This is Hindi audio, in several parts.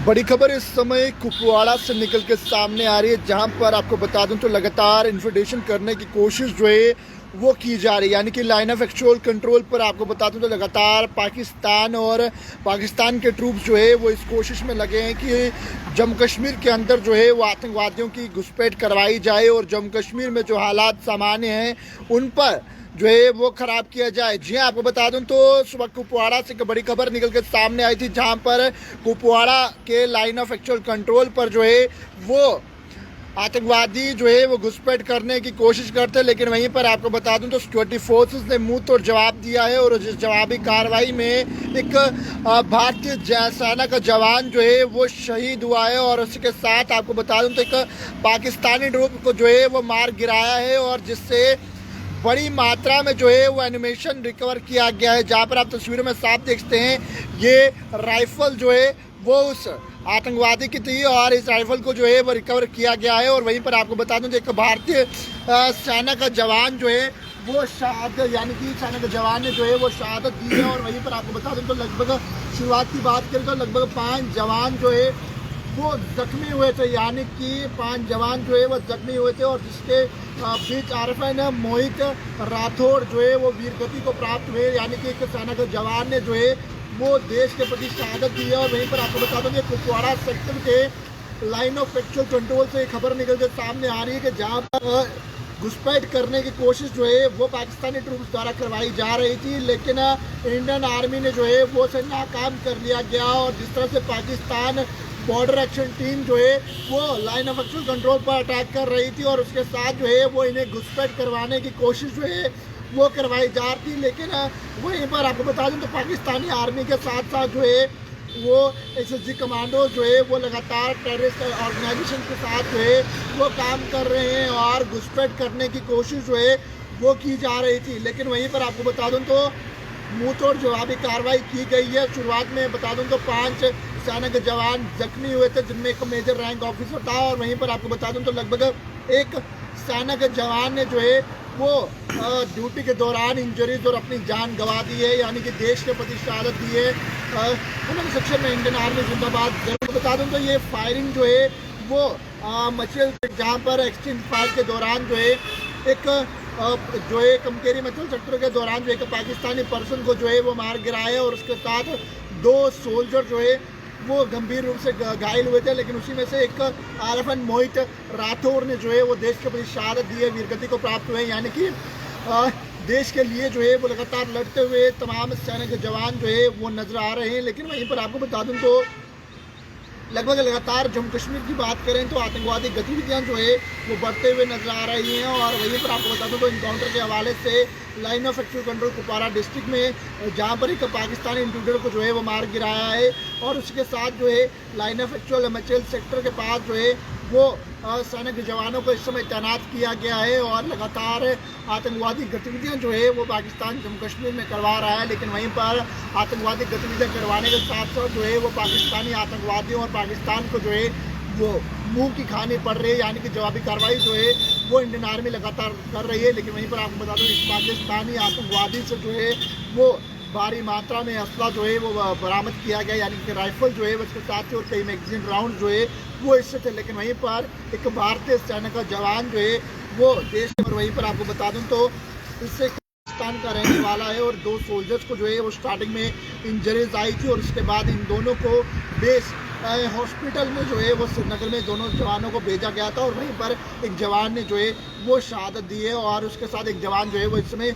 बड़ी खबर इस समय कुपवाड़ा से निकल के सामने आ रही है, जहां पर आपको बता दूं तो लगातार इन्फिल्ट्रेशन करने की कोशिश जो है वो की जा रही है। यानी कि लाइन ऑफ एक्चुअल कंट्रोल पर आपको बता दूं तो लगातार पाकिस्तान और पाकिस्तान के ट्रूप्स जो है वो इस कोशिश में लगे हैं कि जम्मू कश्मीर के अंदर जो है वो आतंकवादियों की घुसपैठ करवाई जाए और जम्मू कश्मीर में जो हालात सामान्य हैं उन पर जो है वो खराब किया जाए। जी हाँ, आपको बता दूं तो सुबह कुपवाड़ा से एक बड़ी खबर निकल के सामने आई थी, जहां पर कुपवाड़ा के लाइन ऑफ एक्चुअल कंट्रोल पर जो है वो आतंकवादी जो है वो घुसपैठ करने की कोशिश करते, लेकिन वहीं पर आपको बता दूं तो सिक्योरिटी फोर्सेस ने मुंह तोड़ जवाब दिया है और जिस जवाबी कार्रवाई में एक भारतीय सेना का जवान जो है वो शहीद हुआ है और उसके साथ आपको बता दूं तो एक पाकिस्तानी ग्रुप को जो है वो मार गिराया है और जिससे बड़ी मात्रा में जो है वो एनिमेशन रिकवर किया गया है। जहाँ पर आप तस्वीरों में साफ देखते हैं ये राइफल जो है वो उस आतंकवादी की थी और इस राइफल को जो है वो रिकवर किया गया है। और वहीं पर आपको बता दूं कि एक भारतीय सेना का जवान जो है वो शहादत, यानी कि सेना के जवान ने जो है वो शहादत दी है। और वहीं पर आपको बता दूं तो लगभग शुरुआत की बात करें तो लगभग 5 जवान जो है वो जख्मी हुए थे, यानी कि 5 जवान जो है वो जख्मी हुए थे और जिसके बीच आरएफएन मोहित राठौड़ जो है वो वीरगति को प्राप्त हुए, यानी कि एक सेना के जवान ने जो है वो देश के प्रति शहादत दी है। और वहीं पर आपको बता दूं कि कुपवाड़ा सेक्टर के लाइन ऑफ एक्चुअल कंट्रोल से खबर निकल के सामने आ रही है कि जहां पर घुसपैठ करने की कोशिश जो है वो पाकिस्तानी ट्रूप्स द्वारा करवाई जा रही थी, लेकिन इंडियन आर्मी ने जो है वो उसे नाकाम कर लिया गया। और जिस तरह से पाकिस्तान बॉर्डर एक्शन टीम जो है वो लाइन ऑफ एक्चुअल कंट्रोल पर अटैक कर रही थी और उसके साथ जो है वो इन्हें घुसपैठ करवाने की कोशिश जो है वो करवाई जा रही थी। लेकिन वहीं पर आपको बता दूं तो पाकिस्तानी आर्मी के साथ साथ जो है वो एसएसजी कमांडो जो है वो लगातार टेररिस्ट ऑर्गेनाइजेशन के साथ जो है वो काम कर रहे हैं और घुसपैठ करने की कोशिश जो है वो की जा रही थी। लेकिन वहीं पर आपको बता दूं तो मुंह तोड़ जवाबी कार्रवाई की गई है। शुरुआत में बता दूं तो 5 सेना के जवान जख्मी हुए थे, जिनमें एक मेजर रैंक ऑफिसर था। और वहीं पर आपको बता दूं तो लगभग एक सेना के जवान ने जो है वो ड्यूटी के दौरान इंजरीज और अपनी जान गंवा दी है, यानी कि देश के प्रति शहादत दी है। कमेंट सेक्शन में इंडियन आर्मी जिंदाबाद जरूर बता दूं तो ये फायरिंग जो है वो मचल, जहाँ पर एक्सचेंज फायर के दौरान जो है एक जो है कमकेरी मचल सेक्टर के दौरान जो एक पाकिस्तानी पर्सन को जो है वो मार गिराया और उसके साथ 2 सोल्जर जो है वो गंभीर रूप से घायल हुए थे। लेकिन उसी में से एक आरएफएन मोहित राठौड़ ने जो है वो देश के प्रति शहादत दी है, वीरगति को प्राप्त हुए, यानी कि देश के लिए जो है वो लगातार लड़ते हुए तमाम सेना के जवान जो है वो नजर आ रहे हैं। लेकिन वहीं पर आपको बता दूं तो लगभग लगातार जम्मू कश्मीर की बात करें तो आतंकवादी गतिविधियां जो है वो बढ़ते हुए नजर आ रही हैं। और वहीं पर आपको बता दूं तो इनकाउंटर के हवाले से line of actual control Kupwara district में जहां पर एक पाकिस्तानी इंट्रूडर को जो है वो मार गिराया है और उसके साथ जो है line of actual Machail sector के पास जो है वो सेना के जवानों को इस समय तैनात किया गया है और लगातार आतंकवादी गतिविधियां जो है वो पाकिस्तान जम्मू कश्मीर में करवा रहा है। लेकिन वहीं पर आतंकवादी गतिविधियां करवाने के साथ साथ जो है वो पाकिस्तानी आतंकवादियों और पाकिस्तान को जो है वो मुंह की खानी पड़ रही है, यानी कि जवाबी कार्रवाई जो है वो इंडियन आर्मी लगातार कर रही है। लेकिन वहीं पर आपको बता दूं इस पाकिस्तानी आतंकवादी से जो है वो भारी मात्रा में असला जो है वो बरामद किया गया, यानी कि राइफल जो है उसके साथ ही और कई मैगजीन राउंड जो है वो इससे थे। लेकिन वहीं पर एक भारतीय सेना का जवान जो है वो देश और वहीं पर आपको बता दूं तो इससे पाकिस्तान का रहने वाला है और 2 सोल्जर्स को जो है वो स्टार्टिंग में इंजरीज आई थी और उसके बाद इन दोनों को बेस हॉस्पिटल में जो है वो श्रीनगर में दोनों जवानों को भेजा गया था और वहीं पर एक जवान ने जो है वो शहादत दी है और उसके साथ एक जवान जो है वो इस समय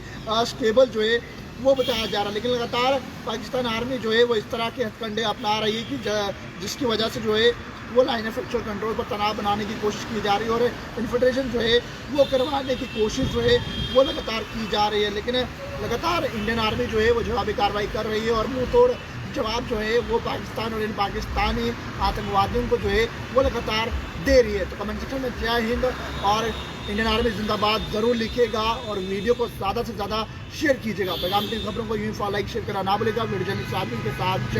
स्टेबल जो है वो बताया जा रहा है। लेकिन लगातार पाकिस्तान आर्मी जो है वो इस तरह के हथकंडे अपना रही है कि जिसकी वजह से जो है वो लाइन ऑफ एक्चुअल कंट्रोल पर तनाव बनाने की कोशिश की जा रही है और इन्फिल्ट्रेशन जो है वो करवाने की कोशिश जो है वो लगातार की जा रही है। लेकिन लगातार इंडियन आर्मी जो है वो जवाबी कार्रवाई कर रही है और मुंह तोड़ जवाब जो है वो पाकिस्तान और इन पाकिस्तानी आतंकवादियों को जो है वो लगातार दे रही है। तो कमेंट सेक्शन में जय हिंद और इंडियन आर्मी जिंदाबाद जरूर लिखिएगा और वीडियो को ज़्यादा से ज़्यादा शेयर कीजिएगा। पैगाम की खबरों को यूँ लाइक शेयर करना ना भूलिएगा। वीडियो के साथ